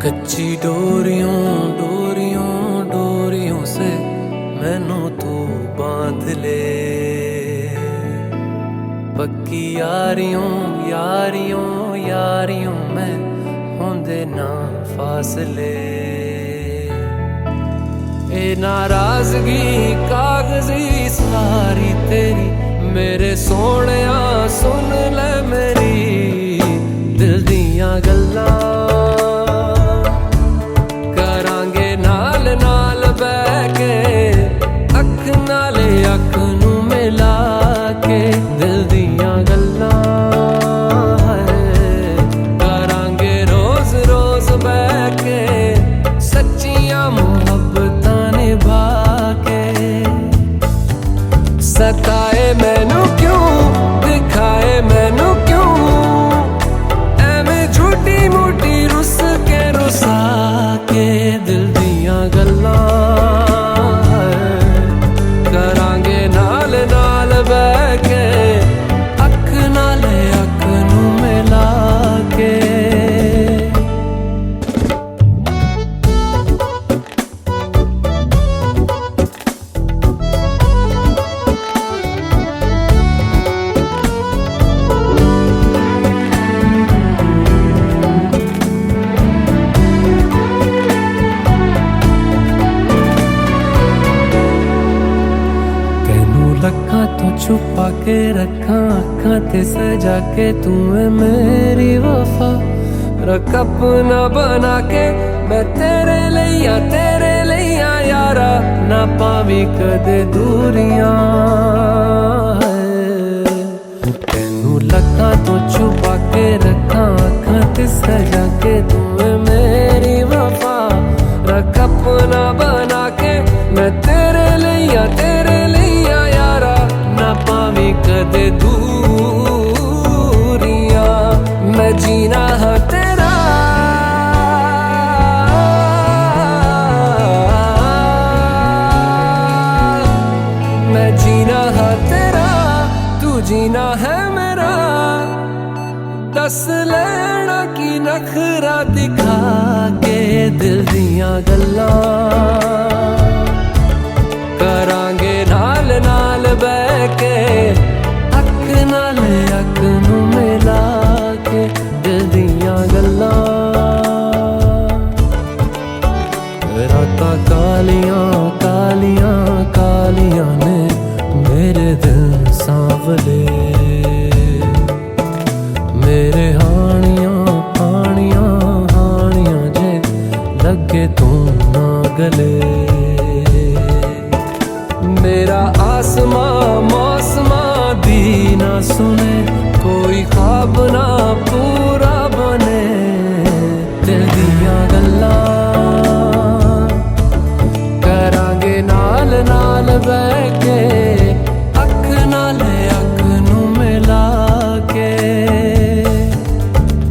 कच्ची डोरियों डोरियों डोरियों से मैनू तू बांध ले। पक्की यारियों यारियों यारियों में होंदे ना फासले। ए नाराजगी कागजी सारी तेरी मेरे सोहणिया सुन ले मेरी दिल दियां गल्लां। करांगे नाल नाल बैठ के अख नाले अख नू मिला के दिल दियां गल्लां। करांगे रोज रोज बैठ के सच्चियां मुहब्बतां निभा के। सताए मैनू क्यों दिखाए मैनू क्यों एवें झूठी मूठी रुस के रुसा के दिल दियां गल्लां। करांगे नाल नाल बैठ के अख नाले अख नू मिला के। लखां तो छुपा के रखा अखां ते सजा के तू है मेरी वफा। रख अपना बना के मैं तेरे लिया यारा ना पावी कदे दूरियां। तेनू लखां तो छुपा के रखा अखां ते सजा के तू है मेरी वफा। रख अपना बना के मैं तेरे लिया यारा ना पावी कदे दूरियां। मैं जीना है तेरा मैं जीना है तेरा तू जीना है मेरा। दस लेना की नखरा दिखा के दिल दियां गल्लां। करांगे नाल नाल बैठ के अख नाल अख नू मिला के दिल दियां गल्लां। रातां कालियां कालियां कालियां ने मेरे दिल सांवले। मेरे हानियां हानियां हानियां जे लगे तू ना गले। मेरा आसमां मौसमां दी ना सुने कोई ख्वाब ना पूरा बने दिल दियां गल्लां। करांगे नाल नाल बैठ के अख नाले अख नू मिला के।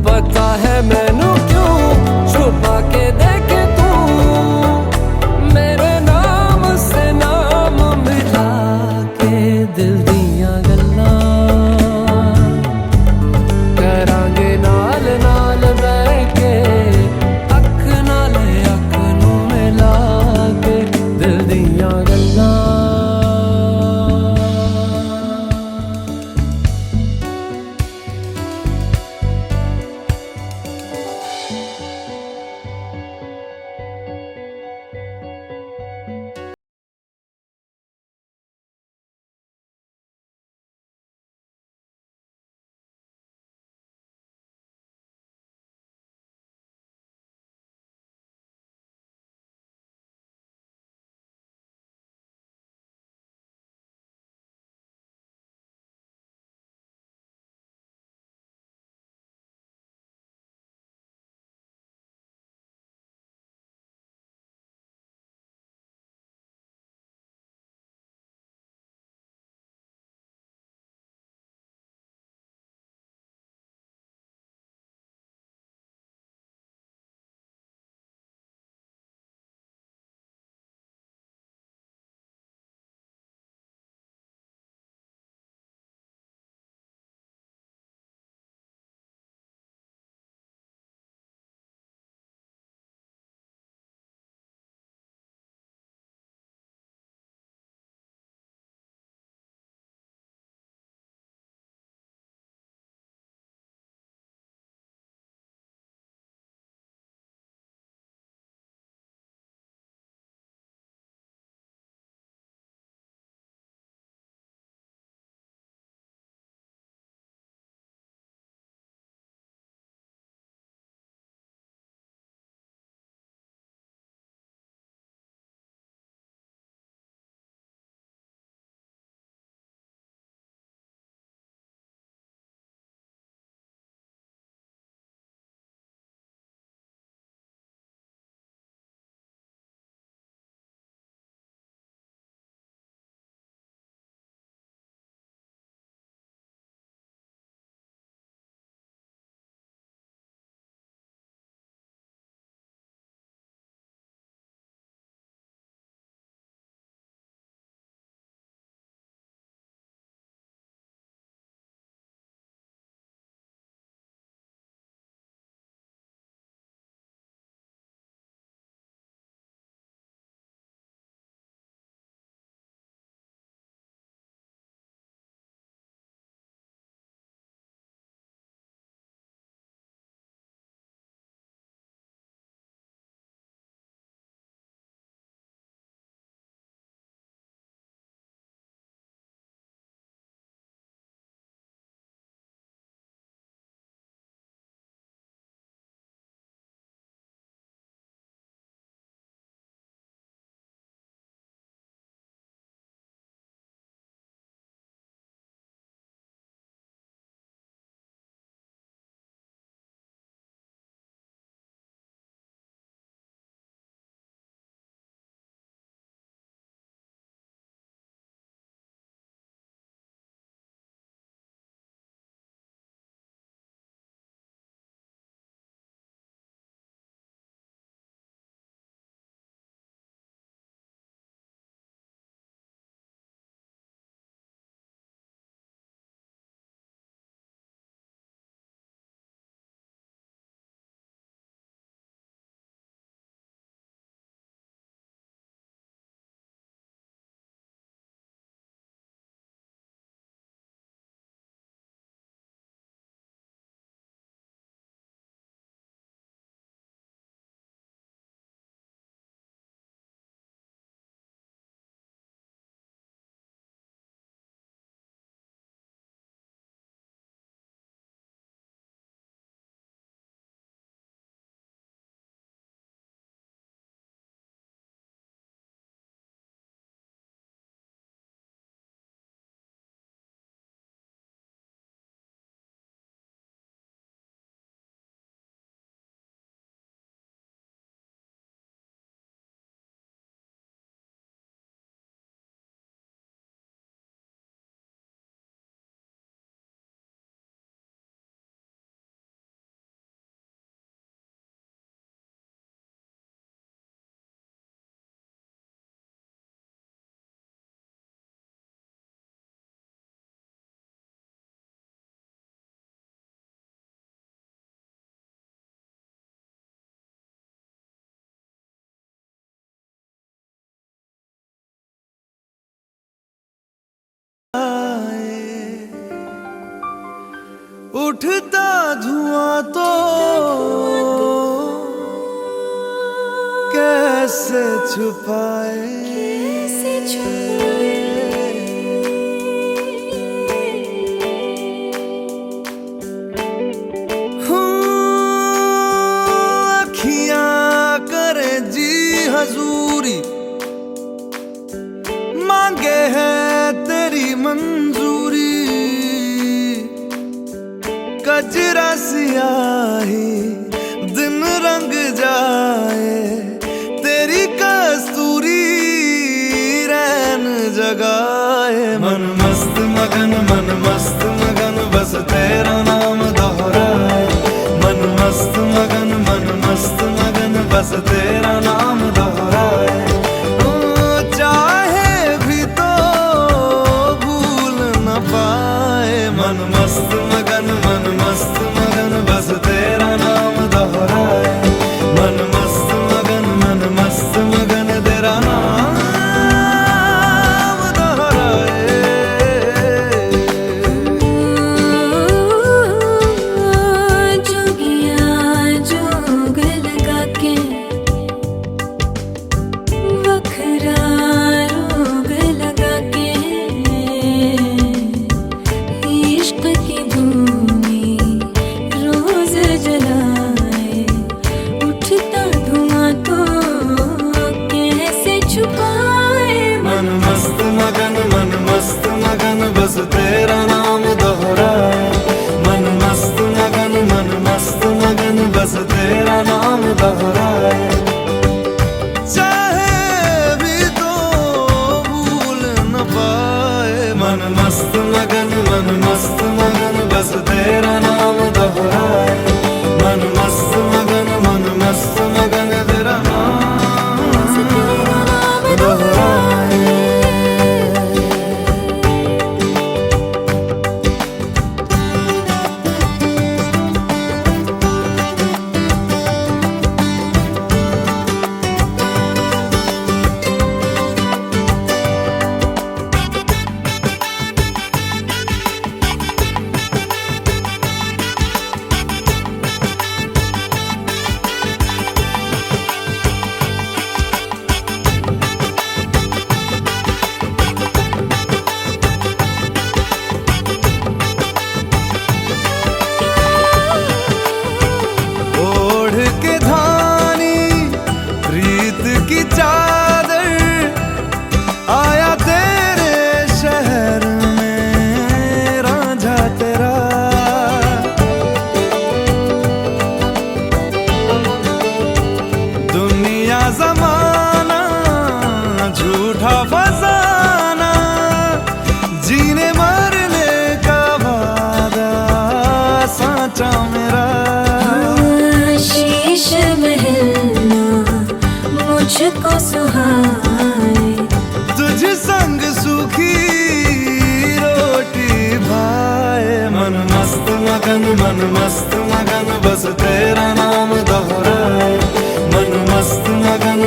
पता है मैनू क्यों छुपा के देखे तू मेरे नाम से नाम मिला के दिल दियां गल्लां। करांगे नाल नाल बैठ के अख नाले अख नू मिला के दिल दियां गल्लां। उठता धुआं तो कैसे छुपाए, अखियां करे जी हजूरी, मांगे है तेरी मंजूरी। कजरा सियाही दिन रंग जाए, तेरी कस्तूरी रैन जगाए। मन मस्त मगन बस तेरा नाम दोहराए। मन मस्त मगन बस तेरा नाम दोहराए। चाहे भी तो भूल न पाए। मन मस्त मगन बस तेरा नाम दोहराए। मन मस्त मगन तेरा नाम दोहराए। जोगिया जोग लगा के वखरा रोग लगा के, इश्क की धूनी रोज जलाए। उठता धुआं तो कैसे छुपाए। मन मस्त मगन बस तेरा नाम दोहराए। मन मस्त मगन बस तेरा नाम दोहराए। चाहे भी तो भूल न पाए। मन मस्त मगन बस तेरा नाम दोहराए। मन मस्त मगन तेरा नाम दोहराए। चादर आया तेरे शहर में रांझा तेरा। दुनिया जमाना झूठा फसाना, जीने मरने का वादा साचा मेरा। शीश महलना मुझको सुहाए, तुझ संग सूखी रोटी भाए। मन मस्त मगन बस तेरा नाम दोहराए। मन मस्त मगन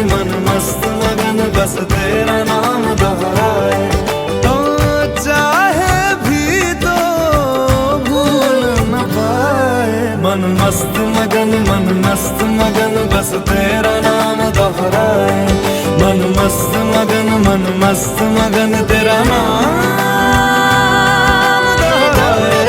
बस तेरा नाम दोहराए। तो चाहे भी तो भूल न पाए। मन मस्त मगन बस तेरा नाम दोहराए। मन मस्त मगन तेरा नाम दोहराए।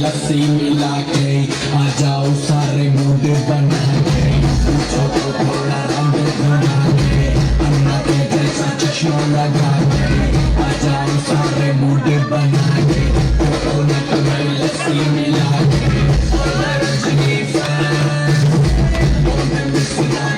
लस्सी मिला के आ जाओ सारे मूड बना के पूछो तो थोड़ा रंग बना के अन्ना के जैसा चश्मा लगा के आ जाओ सारे मूड बना के कोकोनट में लस्सी मिला के मैं रजनी फैन मैं मिसना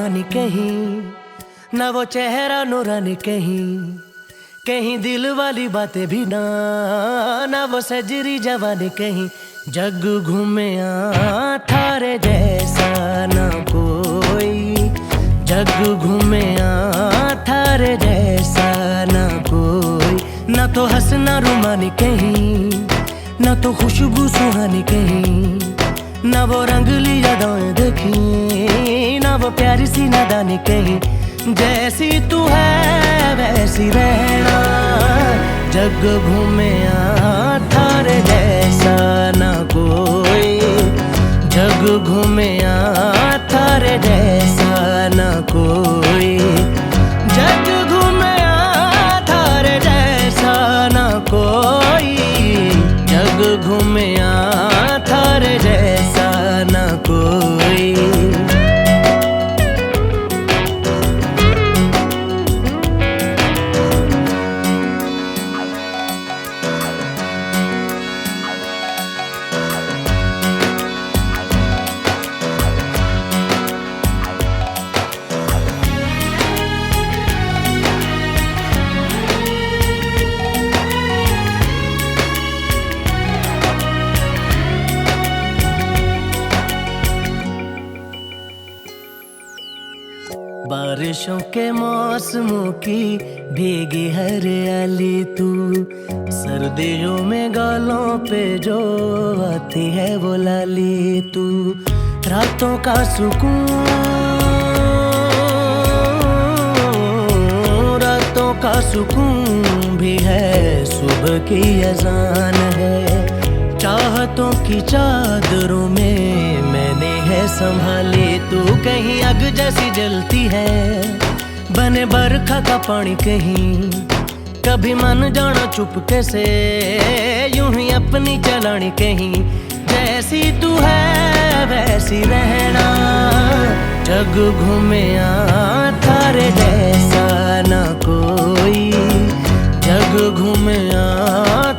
रूहानी कहीं, ना वो चेहरा नूरानी कहीं, कहीं दिल वाली बातें भी ना वो सजरी जवानी कहीं। जग घूमे थारे जैसा ना कोई, जग घूमे थारे जैसा ना कोई। ना तो हंसना रुमानी कहीं, ना तो खुशबू सुहानी कहीं, ना वो रंगली यादें देखी, ना वो प्यारी सी नादानी कहीं। जैसी तू है वैसी रहना, जग घूमे थारे जैसा ना कोई, जग घूमे थारे जैसा ना कोई, जग घूमे थारे जैसा ना कोई, जग घूमे थारे जैसा ना कोई। बारिशों के मौसमों की भीगी हरियाली तू, सर्दियों में गालों पे जो आती है वो लाली तू। रातों का सुकून, रातों का सुकून भी है, सुबह की अजान है। चाहतों की चादरों में मैंने है संभाली तू, कहीं आग जैसी जलती है, बने बरखा का पानी कहीं। कभी मन जाना चुपके से, यूं ही अपनी चलानी कहीं। जैसी तू है वैसी रहना, जग घूमे थारे जैसा ना कोई, जग घूमे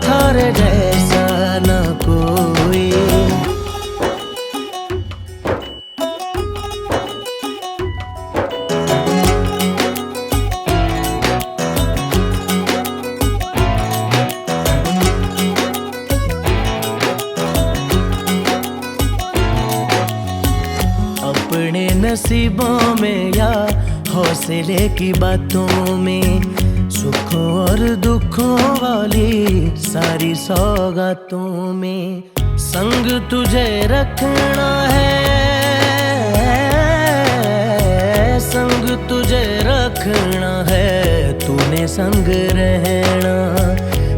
थारे जैसा ना कोई। अपने नसीबों में या हौसले की बातों में, सुखों और दुखों वाली सारी सौगातों में संग तुझे रखना है, संग तुझे रखना है, तूने संग रहना।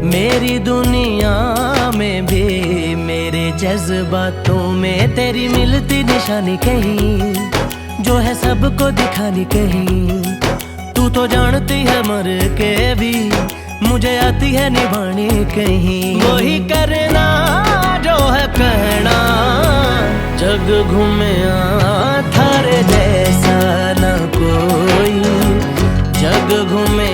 मेरी दुनिया में भी मेरे जज्बातों में तेरी मिलती निशानी कहीं, जो है सबको दिखानी कहीं। तू तो जानती है मर के भी मुझे आती है निभानी कहीं। वही करना जो है कहना, जग घूमे थारे जैसा ना कोई, जग घूमे